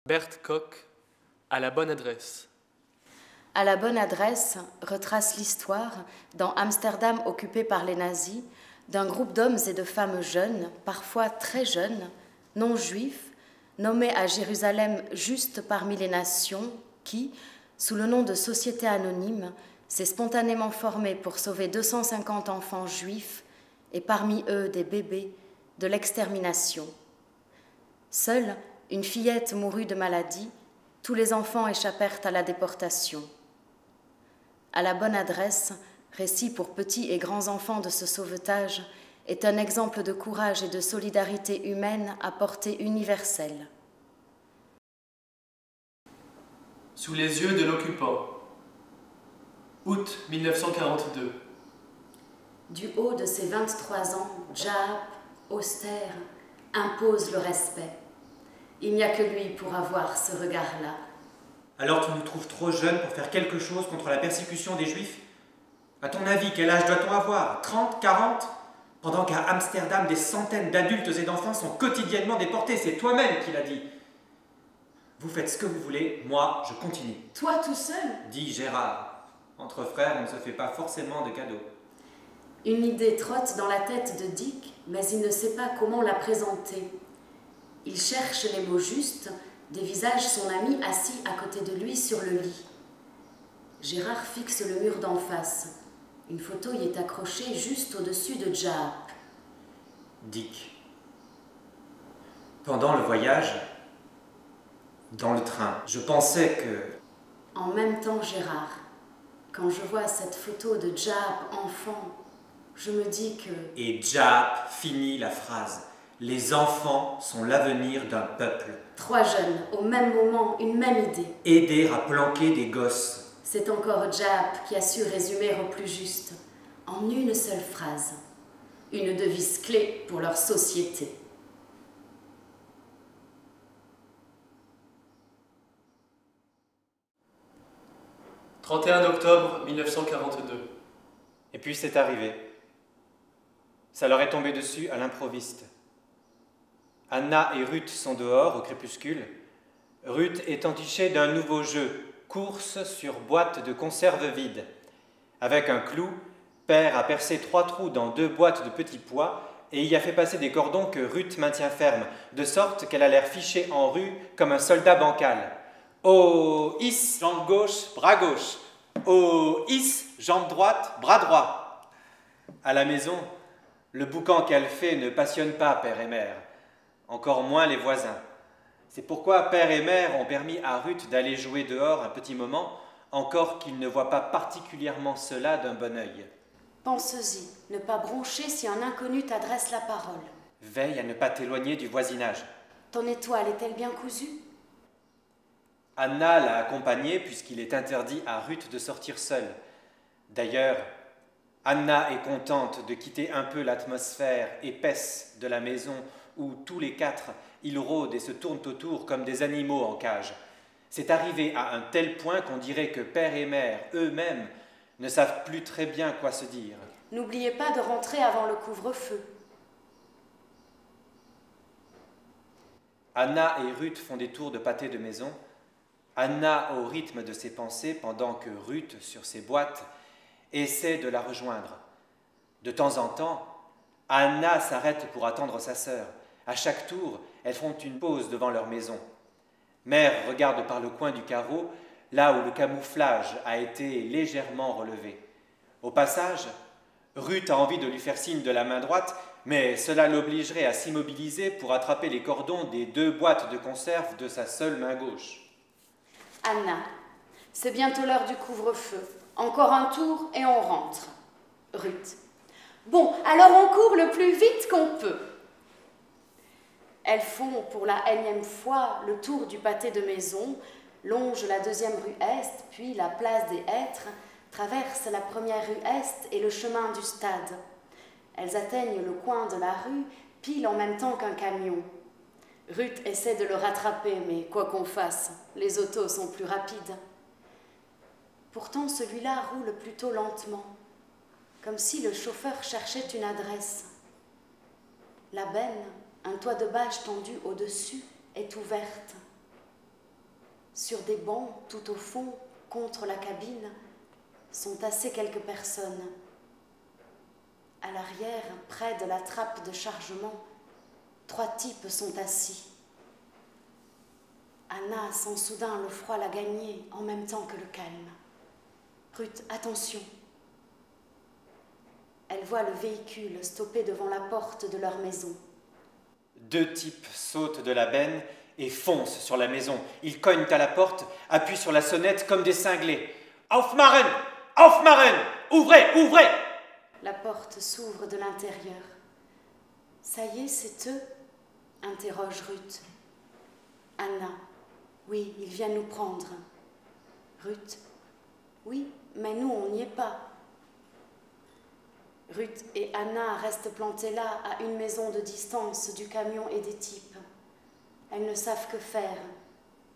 Berthe Koch, à la bonne adresse. À la bonne adresse retrace l'histoire, dans Amsterdam occupé par les nazis, d'un groupe d'hommes et de femmes jeunes, parfois très jeunes, non juifs, nommés à Jérusalem juste parmi les nations, qui, sous le nom de Société anonyme, s'est spontanément formée pour sauver 250 enfants juifs, et parmi eux des bébés, de l'extermination. Seule une fillette mourut de maladie, tous les enfants échappèrent à la déportation. À la bonne adresse, récit pour petits et grands enfants de ce sauvetage, est un exemple de courage et de solidarité humaine à portée universelle. Sous les yeux de l'occupant. Août 1942. Du haut de ses 23 ans, Jaap, austère, impose le respect. Il n'y a que lui pour avoir ce regard-là. Alors tu nous trouves trop jeunes pour faire quelque chose contre la persécution des Juifs? À ton avis, quel âge doit-on avoir? 30, 40? Pendant qu'à Amsterdam, des centaines d'adultes et d'enfants sont quotidiennement déportés, c'est toi-même qui l'as dit. Vous faites ce que vous voulez, moi, je continue. Toi tout seul? Dit Gérard. Entre frères, on ne se fait pas forcément de cadeaux. Une idée trotte dans la tête de Dick, mais il ne sait pas comment la présenter. Il cherche les mots justes, dévisage son ami assis à côté de lui sur le lit. Gérard fixe le mur d'en face. Une photo y est accrochée juste au-dessus de Jaap. Dick. Pendant le voyage, dans le train, je pensais que... En même temps, Gérard, quand je vois cette photo de Jaap enfant, je me dis que... Et Jaap finit la phrase. Les enfants sont l'avenir d'un peuple. 3 jeunes, au même moment, une même idée. Aider à planquer des gosses. C'est encore Jaap qui a su résumer au plus juste, en une seule phrase, une devise clé pour leur société. « 31 octobre 1942. Et puis c'est arrivé. Ça leur est tombé dessus à l'improviste. Anna et Ruth sont dehors au crépuscule. Ruth est entichée d'un nouveau jeu, course sur boîte de conserve vide. Avec un clou, Père a percé 3 trous dans 2 boîtes de petits pois et y a fait passer des cordons que Ruth maintient fermes, de sorte qu'elle a l'air fichée en rue comme un soldat bancal. Oh, is, jambe gauche, bras gauche. Oh, is, jambe droite, bras droit. À la maison, le boucan qu'elle fait ne passionne pas père et mère, encore moins les voisins. C'est pourquoi père et mère ont permis à Ruth d'aller jouer dehors un petit moment, encore qu'il ne voit pas particulièrement cela d'un bon œil. Pense-y, ne pas broncher si un inconnu t'adresse la parole. Veille à ne pas t'éloigner du voisinage. Ton étoile est-elle bien cousue? Anna l'a accompagnée puisqu'il est interdit à Ruth de sortir seule. D'ailleurs, Anna est contente de quitter un peu l'atmosphère épaisse de la maison où tous les 4, ils rôdent et se tournent autour comme des animaux en cage. C'est arrivé à un tel point qu'on dirait que père et mère, eux-mêmes, ne savent plus très bien quoi se dire. N'oubliez pas de rentrer avant le couvre-feu. Anna et Ruth font des tours de pâté de maison. Anna au rythme de ses pensées pendant que Ruth, sur ses boîtes, essaie de la rejoindre. De temps en temps, Anna s'arrête pour attendre sa sœur. À chaque tour, elles font une pause devant leur maison. Mère regarde par le coin du carreau, là où le camouflage a été légèrement relevé. Au passage, Ruth a envie de lui faire signe de la main droite, mais cela l'obligerait à s'immobiliser pour attraper les cordons des 2 boîtes de conserve de sa seule main gauche. Anna, c'est bientôt l'heure du couvre-feu. Encore un tour et on rentre. Ruth. Bon, alors on court le plus vite qu'on peut. Elles font pour la énième fois le tour du pâté de maison, longent la 2e rue Est, puis la place des Hêtres, traversent la 1re rue Est et le chemin du stade. Elles atteignent le coin de la rue, pile en même temps qu'un camion. Ruth essaie de le rattraper, mais quoi qu'on fasse, les autos sont plus rapides. Pourtant, celui-là roule plutôt lentement, comme si le chauffeur cherchait une adresse. La benne, un toit de bâche tendu au-dessus, est ouverte. Sur des bancs, tout au fond, contre la cabine, sont tassées quelques personnes. À l'arrière, près de la trappe de chargement, 3 types sont assis. Anna sent soudain le froid la gagner en même temps que le calme. Ruth, attention. Elle voit le véhicule stoppé devant la porte de leur maison. 2 types sautent de la benne et foncent sur la maison. Ils cognent à la porte, appuient sur la sonnette comme des cinglés. « Aufmachen! Aufmachen! Ouvrez! Ouvrez !» La porte s'ouvre de l'intérieur. « Ça y est, c'est eux ?» interroge Ruth. Anna. « Oui, ils viennent nous prendre. » Ruth. « Oui, mais nous, on n'y est pas. » Ruth et Anna restent plantées là, à une maison de distance du camion et des types. Elles ne savent que faire,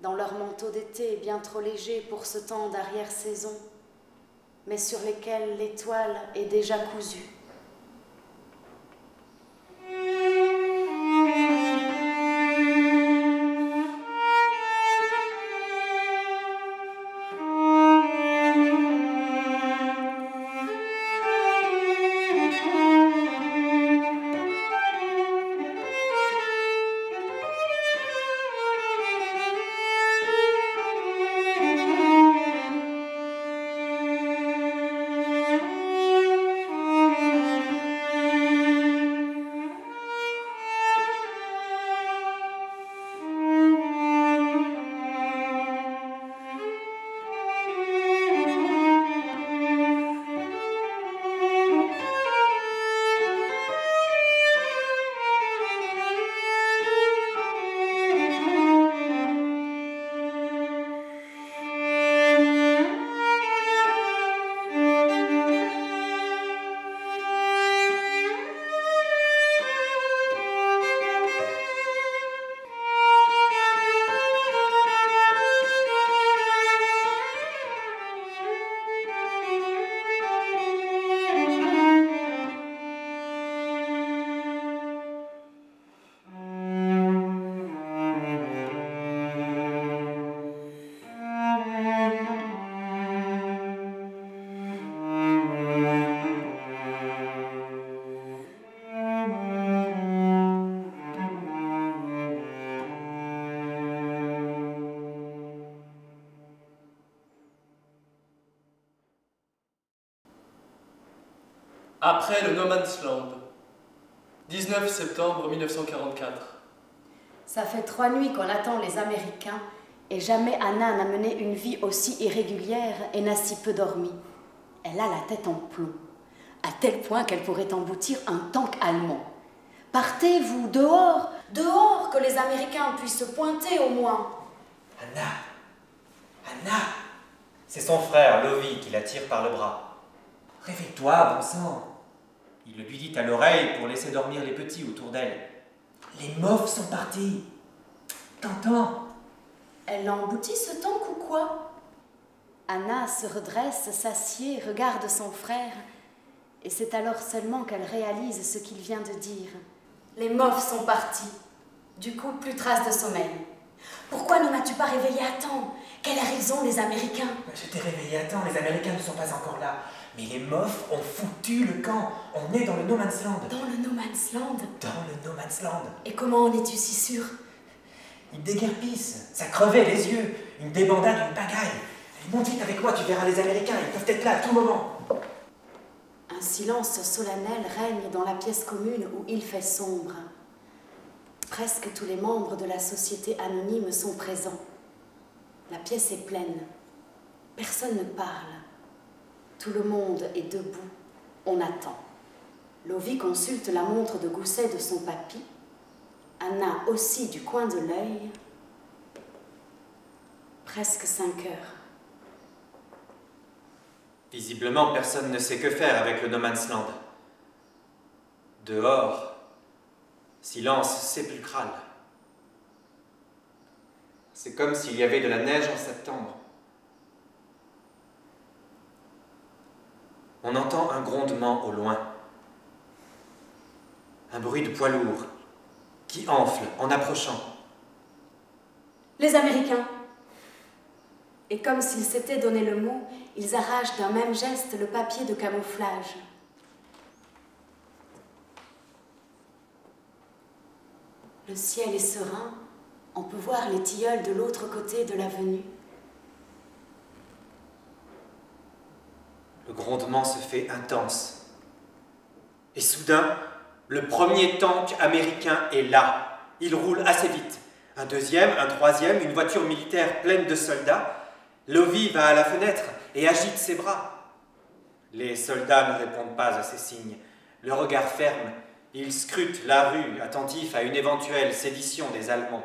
dans leur manteau d'été bien trop léger pour ce temps d'arrière-saison, mais sur lesquels l'étoile est déjà cousue. Après le No Man's Land. 19 septembre 1944. Ça fait 3 nuits qu'on attend les Américains et jamais Anna n'a mené une vie aussi irrégulière et n'a si peu dormi. Elle a la tête en plomb, à tel point qu'elle pourrait emboutir un tank allemand. Partez, vous, dehors, dehors, que les Américains puissent se pointer au moins. Anna! Anna! C'est son frère, Lovie, qui la tire par le bras. Réveille-toi, bon sang! Il le lui dit à l'oreille pour laisser dormir les petits autour d'elle. Les mofs sont partis! T'entends? Elle l'a embouti ce tank ou quoi? Anna se redresse, s'assied, regarde son frère, et c'est alors seulement qu'elle réalise ce qu'il vient de dire. Les mofs sont partis. Du coup, plus trace de sommeil. Pourquoi ne m'as-tu pas réveillée à temps? Quelle raison, les Américains? Je t'ai réveillé à temps, les Américains ne sont pas encore là. Mais les mofs ont foutu le camp. On est dans le No Man's Land. Dans le No Man's Land? Dans le No Man's Land. Et comment en es-tu si sûr? Ils déguerpissent. Ça crevait les yeux. Une débandade, une pagaille. Allez, monte vite avec moi, tu verras les Américains. Ils peuvent être là à tout moment. Un silence solennel règne dans la pièce commune où il fait sombre. Presque tous les membres de la société anonyme sont présents. La pièce est pleine. Personne ne parle. Tout le monde est debout. On attend. Lovie consulte la montre de gousset de son papy. Anna aussi du coin de l'œil. Presque 5 heures. Visiblement, personne ne sait que faire avec le No Man's Land. Dehors, silence sépulcral. C'est comme s'il y avait de la neige en septembre. On entend un grondement au loin. Un bruit de poids lourd qui enfle en approchant. Les Américains. et comme s'ils s'étaient donné le mot, ils arrachent d'un même geste le papier de camouflage. Le ciel est serein, on peut voir les tilleuls de l'autre côté de l'avenue. Le grondement se fait intense. Et soudain, le premier tank américain est là. Il roule assez vite. Un deuxième, un troisième, une voiture militaire pleine de soldats. Lovie va à la fenêtre et agite ses bras. Les soldats ne répondent pas à ces signes. Le regard ferme, ils scrutent la rue, attentifs à une éventuelle sédition des Allemands.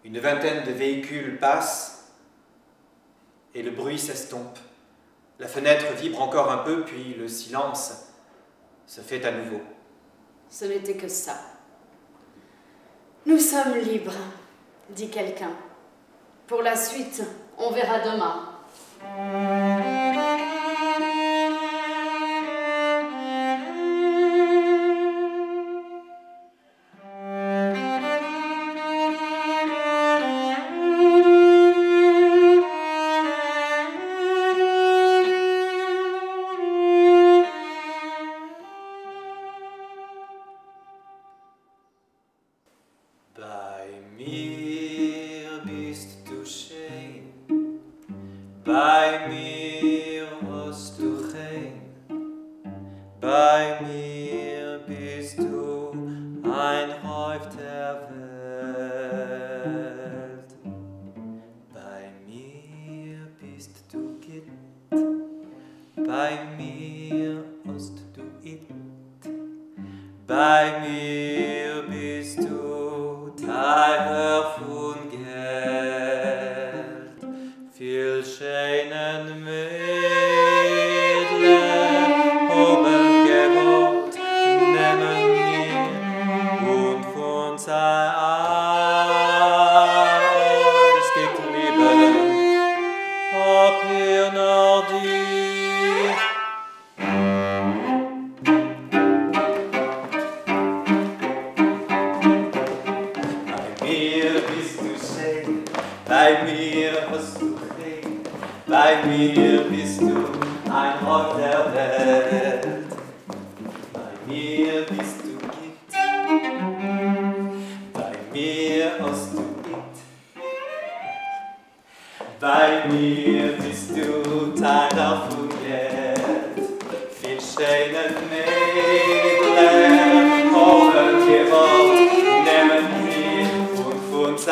Une vingtaine de véhicules passent et le bruit s'estompe. La fenêtre vibre encore un peu, puis le silence se fait à nouveau. Ce n'était que ça. Nous sommes libres, dit quelqu'un. Pour la suite, on verra demain. Bei mir hast du rein, bei mir bist du ein Rauf der Welt. Bei mir bist du Gitt, bei mir hast du It, bei mir bist du Teil von Geld. Viel schönen Mädle haben gewollt, nehmen mir und von sei alles geblieben, hab hier noch dich. Bei mir bist du schön, bei mir hast du bei mir bist du ein Ort der Welt. Bei mir bist du Gitt, bei mir hast du It. Bei mir bist du Teil von Geld. Viel schönen Mädchen haben gewollt, nehmen wir und von uns